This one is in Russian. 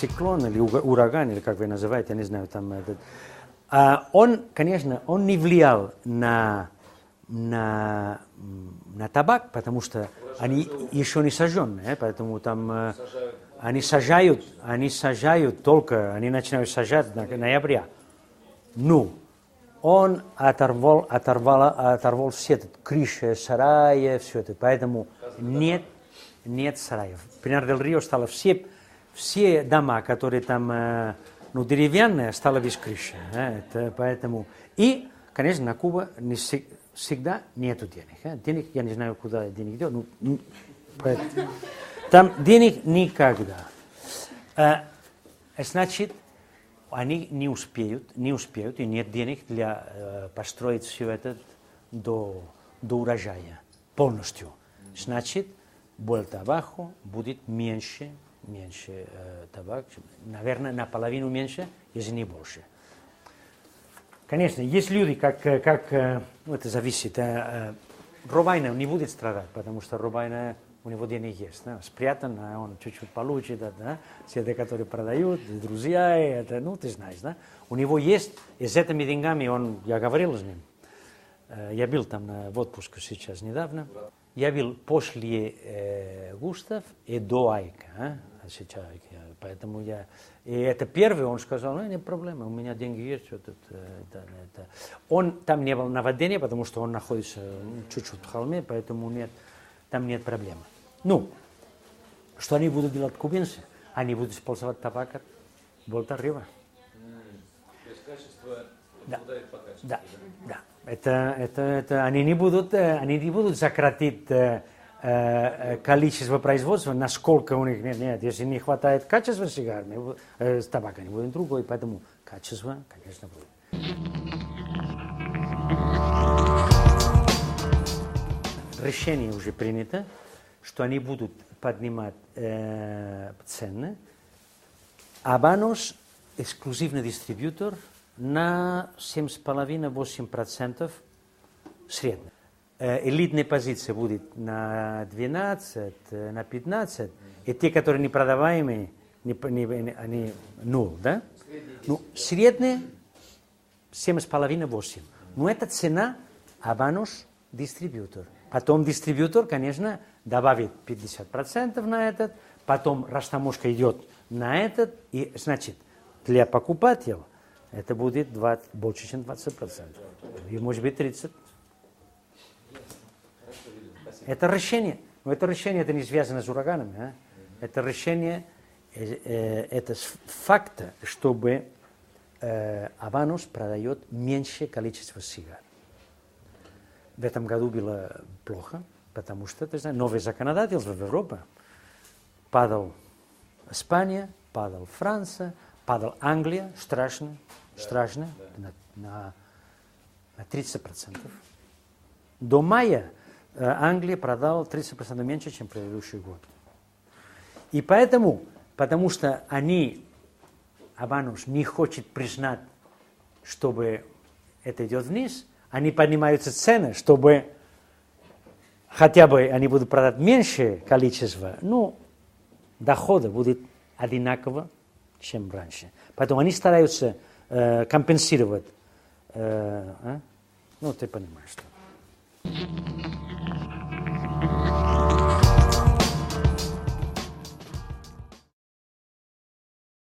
циклон или ураган, или как вы называете, я не знаю, там этот, он, конечно, он не влиял на табак, потому что они еще не сожженные, поэтому там они сажают только, они начинают сажать в ноябре. Ну, он оторвал все это, крыши, сараи, все это, поэтому нет сараев. Пинар-дель-Рио стало все дома, которые там, деревянные, стало без крыши. Это поэтому. И, конечно, на Кубе всегда нету денег. Денег, я не знаю, куда денег идет. Там денег никогда. Значит, они не успеют, и нет денег для построить все это до урожая полностью. Значит, более табаку будет меньше табак, наверное, наполовину меньше, если не больше. Конечно, есть люди, это зависит. Робайна не будет страдать, потому что Робайна у него денег есть, спрятан, он чуть-чуть получит, все те, которые продают, друзья, это, ты знаешь, у него есть, и с этими деньгами я говорил с ним, я был там в отпуске сейчас недавно, я был после Густав и до Айка, сейчас, поэтому и это первый, он сказал, нет проблемы, у меня деньги есть, он там не был на Вадене, потому что он находится чуть-чуть в холме, поэтому там нет проблем. Что они будут делать кубинцы? Они будут использовать табак от Волта-Рива. То есть качество попадает по качеству. Да. Это они не будут сократить количество производства, насколько у них нет. Если не хватает качества сигар, табака не будет другой, поэтому качество, конечно, будет. Решение уже принято, что они будут поднимать цены. Абанос эксклюзивный дистрибьютор на 7,5-8% средний. Элитная позиция будет на 12, на 15, и те, которые не продаваемые, они 0, да? Средняя 7,5-8. Но это цена Абанос дистрибьютор. Потом дистрибьютор, конечно, добавит 50% на этот, потом растаможка идет на этот, и, значит, для покупателя это будет больше, чем 20%. И может быть 30%. Это решение. Но это решение это не связано с ураганами. Это решение, это факт, чтобы Абанос продает меньше количество сигар. В этом году было плохо, потому что, ты знаешь, новое законодательство в Европе. Падал Испания, падал Франция, падал Англия, страшно, на 30%. До мая Англия продала 30% меньше, чем предыдущий год. И поэтому, потому что Абанос не хочет признать, чтобы это идет вниз, они поднимаются цены, чтобы хотя бы они будут продать меньшее количество, дохода будет одинаково, чем раньше. Поэтому они стараются компенсировать. Ты понимаешь, что.